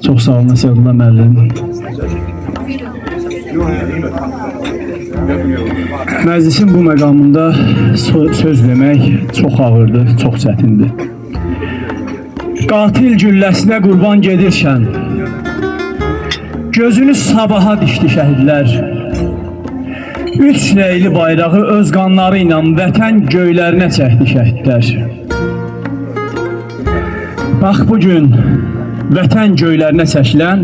Çox sağ olun Əsədullah müəllim. Məclisin bu məqamında söz demək çox ağırdır, çox çətindir. Qatil gülləsinə qurban gedirkən gözünü sabaha dişdi şəhidlər. Üç leyli bayrağı öz qanları ilə vətən göylərinə çəkdi şəhidlər. Bax bugün vətən göylərinə çəkilən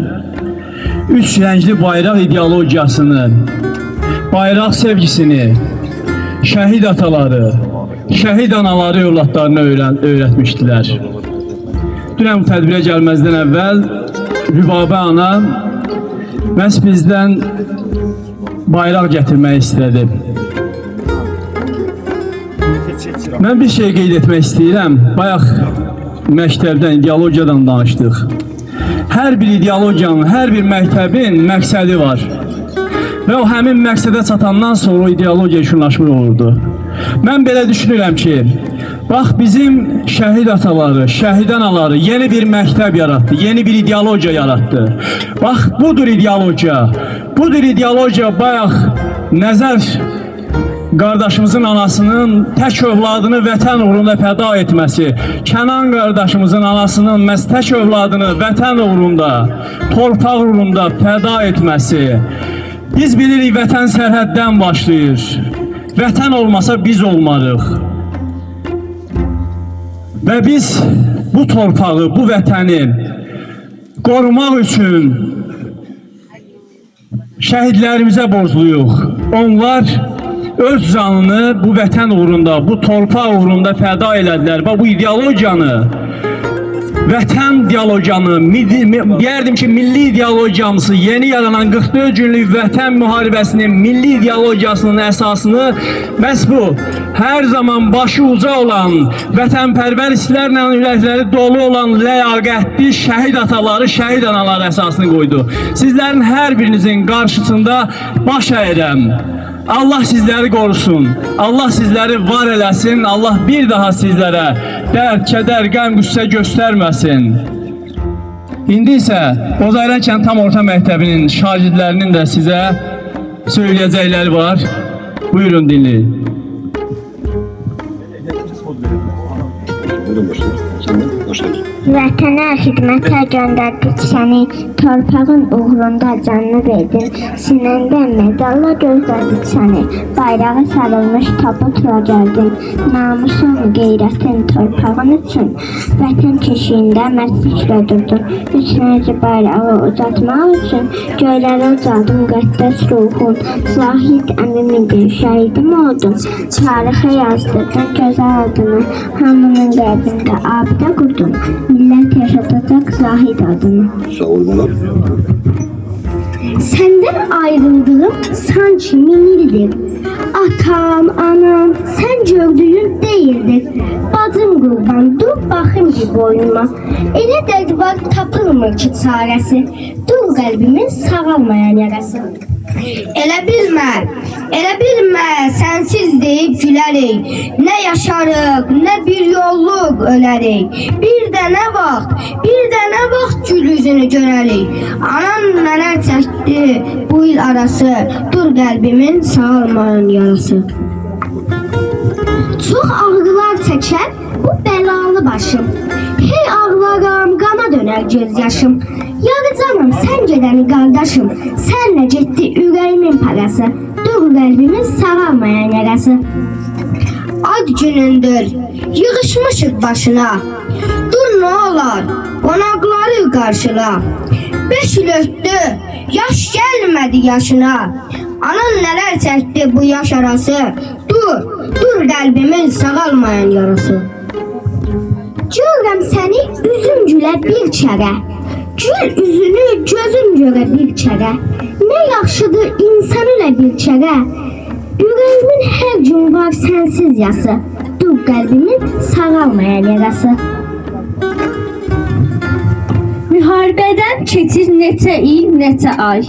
üç rəngli bayraq ideologiyasını, bayraq sevgisini şəhid ataları, şəhid anaları övladlarına öyrətmişdilər. Dünən bu tədbirə gəlməzdən əvvəl Rübabə ana məhz bizdən bayraq gətirmək istədi. Mən bir şey qeyd etmək istəyirəm. Bayaq məktəbdən, ideologiyadan danışdıq. Hər bir ideologiyanın, hər bir məktəbin məqsədi var. Və o həmin məqsədə çatandan sonra o ideologiya şunlaşmır olurdu. Mən belə düşünürəm ki, bax bizim şəhid ataları, şəhid anaları yeni bir məktəb yaratdı, yeni bir ideologiya yaratdı. Bax budur ideologiya. Budur ideologiya bayaq Nəzər qardaşımızın anasının tək övladını vətən uğrunda fəda etməsi, Kənan qardaşımızın anasının məhz tək övladını vətən uğrunda, torpaq uğrunda fəda etməsi. Biz bilirik vətən sərhəddən başlayır. Vətən olmasa biz olmarıq. Və biz bu torpağı, bu vətəni qorumaq üçün şəhidlərimizə borcluyuq. Onlar öz canını bu vətən uğrunda, bu torpaq uğrunda fəda elədilər. Və bu ideologiyanı, vətən ideologiyanı, deyərdim ki, milli ideologiyamızı, yeni yaranan 44 günlük vətən müharibəsinin milli ideologiyasının əsasını məhz bu, hər zaman başı uca olan, vətənpərvər hisslərlə ürəkləri dolu olan ləyaqətli şəhid ataları, şəhid anaları əsasını qoydu. Sizlərin hər birinizin qarşısında baş əyirəm. Allah sizləri qorusun, Allah sizləri var eləsin, Allah bir daha sizlərə dərd, kədər, qəm, qüssə göstərməsin. İndi isə Bozayran kənd tam orta məktəbinin şagirdlərinin də sizə söyləyəcəkləri var. Buyurun dinləyin. Vətənə xidmətə göndərdik səni, torpağın uğrunda canını verdin, sinəndə medalla gözlədik səni, bayrağı sarılmış tabutla gəldin, namusun, qeyrətin torpağın üçün, vətən keşiyində mərdliklə durdun, üç rəngli bayrağı uzatmaq üçün, göylərə ucaldın müqəddəs ruhun, Zahid əmimidin, şəhidim oldun, tarixə yazdırdın gözəl adını, hamının qəlbində abidə qurdun, millət yaşatacaq Zahid adını. Sağ olmalar. Səndən ayrıldığım sanki min ildir. Atam, anam, sən gördüyün değildir. Bacım qurban, dur baxım ki boynuma. Elə dərdivar tapılmır ki çarəsi. Dur qəlbimin sağalmayan yarası. Elə bilmə, sənsiz deyib gülərik. Nə yaşarıq, nə bir yolluq ölərik. Bir də nə vaxt gül üzünü görərik. Anam nələr çəkdi bu il arası, dur qəlbimin sağalmayan yarası. Çox ağrılar çəkər bu bəlalı başım. Hey ağlaram, qana dönər göz yaşım. Yarıcanım sən gedəni qardaşım, sənlə getdi ürəyimin parası, dur qəlbimin sağalmayan yarası. Ad günündür, yığışmışıq başına, dur nə olar, qonaqları qarşıla. 5 il ötdü, yaş gəlmədi yaşına, anan nələr çəkdi bu yaş arası, dur qəlbimin sağalmayan yarası. Görürəm səni üzüm gülə bir kərə, gül üzünü gözüm görə bir kərə. Nə yaxşıdır insan ilə bir kərə, ürəyimin hər gün var sənsiz yası, dur qəlbimin sağalmayan yarası. Müharibə Müharibədən keçir neçə il, neçə ay.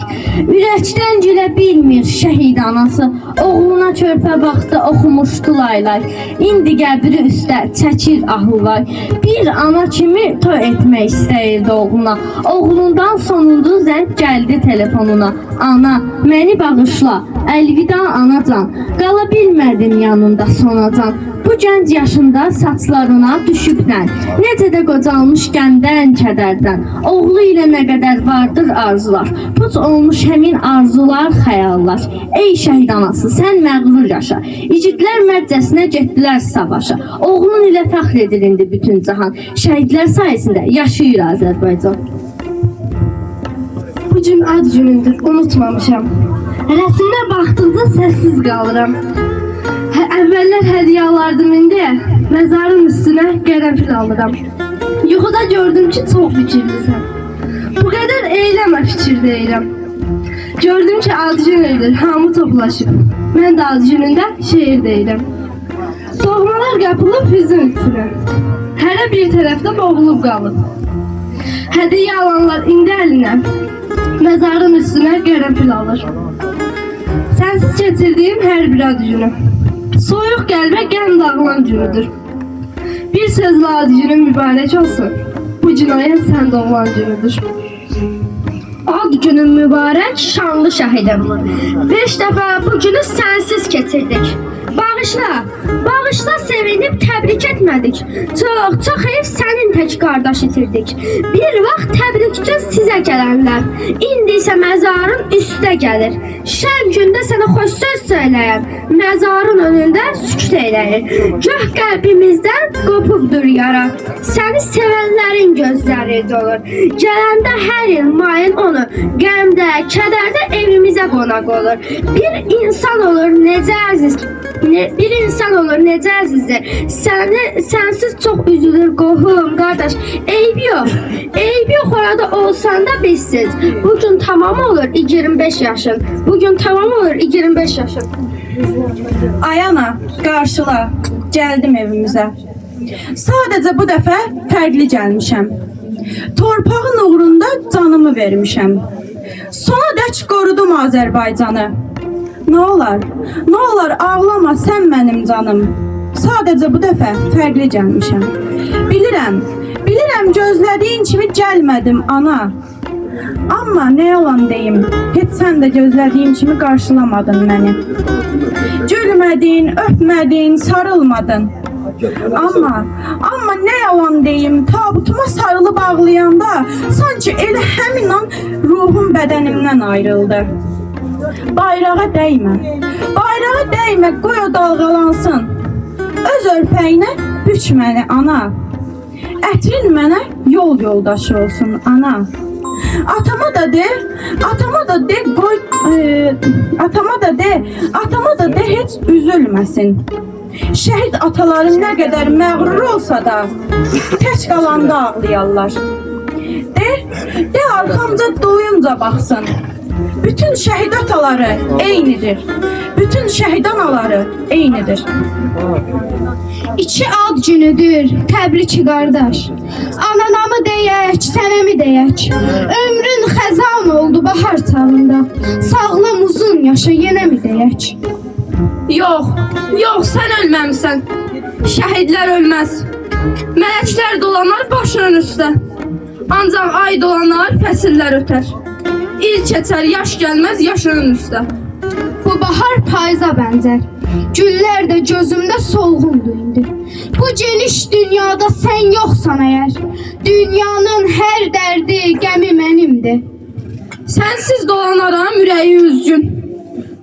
Ürəkdən gülə bilmir şəhid anası. Oğluna körpə vaxtı oxumuşdu laylay. İndi qəbri üstə çəkir ahuvay. Bir ana kimi toy etmək istəyirdi oğluna. Oğlundan sonuncu zəng gəldi telefonuna. Ana, məni bağışla, əlvida anacan. Qala bilmədim yanında sonacan. Bu gənc yaşında saçlarına düşübdən, necə də qocalmış qəmdən, kədərdən. Oğlu ilə nə qədər vardır arzular, puç olmuş həmin arzular, xəyallar. Ey şəhid anası, sən məğrur yaşa. İgidlər mərcəsinə getdilər savaşa. Oğlun ilə fəxr edir indi bütün cahan. Şəhidlər sayəsində yaşayır Azərbaycan. Bu gün ad günündür, unutmamışam. Rəsmə baxdıqda səssiz qalıram. Əvvəllər hədiyyə alardım indi, məzarın üstünə qərənfil alıram. Yuxuda gördüm ki, çox fikirlisən. Bu qədər eyləmə fikir deyirəm. Gördüm ki, ad günüdür, hamı toplaşıb. Mən də ad günündə şeir deyirəm. Doğmalar qapılıb hüzün üstünə. Hərə bir tərəfdə boğulub qalıb. Hədiyyə alanlar indi əlinə, məzarın üstünə qərənfil alır. Sənsiz keçirdiyim hər bir ad günü. Soyuq qəlbə qəm dağılan günüdür. Bir sözlə ad günün mübarək olsun. Bu cinayət sən doğulan günüdür. Ad günün mübarək, şanlı şəhidim. 5 dəfə bu günü sənsiz keçirdik. Bağışla, bağışla sevinib təbrik etmədik. Çox heyf sənin tək qardaş itirdik. Bir vaxt təbrikçi sizə gələnlər, indi isə məzarın üstə gəlir. Şən gündə sənə xoş söz söyləyər, məzarın önündə sükut eyləyir. Göh qəlbimizdən qopubdur yara, səni sevənlərin gözləri dolur. Gələndə hər il mayın onu, qəmdə, kədərdə evimizə qonaq olur. Bir insan olur necə əziz, bir insan olur necə əzizdir. Sənsiz çox üzülür qohum, qardaş. Eybi yox orada olsan da bizsiz. Bugün tamam olur 25 yaşın. Bugün tamam olur 25 yaşın. Ayana, qarşıla, gəldim evimizə. Sadəcə bu dəfə fərqli gəlmişəm. Torpağın uğrunda canımı vermişəm. Sona dək qorudum Azərbaycanı. Nə olar ağlama sən mənim canım. Sadəcə bu dəfə fərqli gəlmişəm. Bilirəm gözlədiyin kimi gəlmədim ana. Amma nə yalan deyim, heç sən də gözlədiyim kimi qarşılamadın məni. Gülmədin, öpmədin, sarılmadın. Amma nə yalan deyim, tabutuma sarılıb ağlayanda sanki elə həmin an ruhum bədənimdən ayrıldı. Bayrağa dəymə, qoy o dalğalansın. Öz örpəyinə büç məni ana. Ətrin mənə yol yoldaşı olsun ana. Atama da de heç üzülməsin. Şəhid atalarım nə qədər məğrur olsa da tək qalanda ağlayarlar. De arxamca doyunca baxsın. Bütün şəhid ataları eynidir. Bütün şəhid anaları eynidir. İki ad günüdür, təbrik qardaş. Ananamı deyək, sənəmi deyək. Ömrün xəzan oldu bahar çağında. Sağlam uzun yaşa yenə mi deyək? Yox, sən ölməmsən. Şəhidlər ölməz. Mələklər dolanar başının üstə. Ancaq ay dolanar, fəsillər ötər. İl keçər, yaş gəlməz yaşının üstə. Bu bahar payıza bənzər. Güllər də gözümdə solğundur indi. Bu geniş dünyada sən yoxsan əgər. Dünyanın hər dərdi, qəmi mənimdir. Sənsiz dolanaram ürəyi üzgün.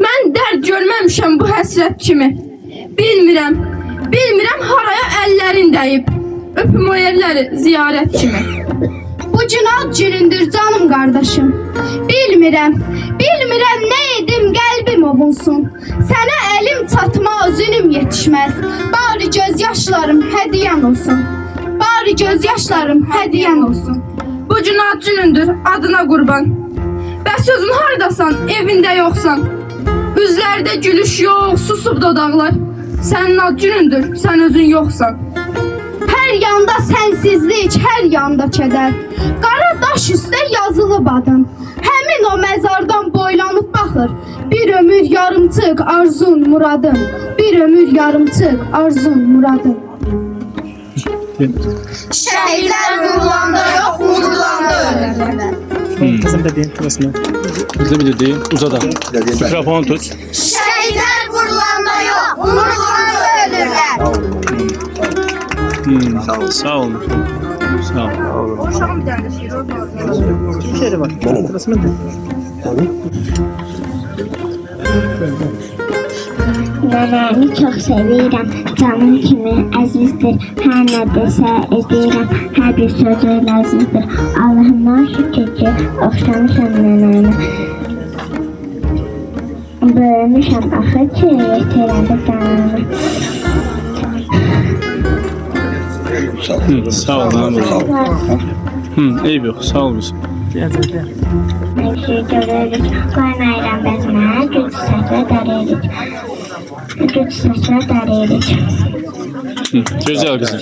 Mən dərd görməmişəm bu həsrət kimi. Bilmirəm haraya əllərin dəyib. Öpüm o yerləri ziyarət kimi. Bu gün ad günündür canım qardaşım. Bilmirəm nə edim qəlbim ovunsun. Sənə əlim çatmaz, üzünüm yetişməz. Bari göz yaşlarım hədiyyən olsun. Bu gün ad günündür, adına qurban. Bəs özün hardasan, evində yoxsan. Üzlərdə gülüş yox, susub dodaqlar. Sənin ad günündür, sən özün yoxsan. Hər yanda sənsizlik, hər yanda kədər. Qara daş üstə yazılıb adın. Həmin o məzardan boylanıb baxır. Bir ömür yarımçıq arzun muradın. Bir ömür yarımçıq arzun muradın. Şehirler vurulanda yok, vurulanda ölürler. Kızım dediğin kafasına. Kızım dediğin uzada. Mikrofonu tut. Şehirler vurulanda yok, vurulanda ölürler. Sağ olun. Sağ olun. Şöyle bak. Kafasına tut. Nənəni çox sevirəm, canım kimi əzizdir. Hər nə desə edirəm, hər bir sözü ləzzizdir. Allahımdan şükür ki, oxşamışam nənəmə. Böyümüşəm axı ki, yetirədi canımı. Sağ olun. Eyb yox. Sağ olun. Nəşi görürük, qoymayıram bəzmə, güc səklə dəririk. Güc səklə dəririk. Gözəl qızım.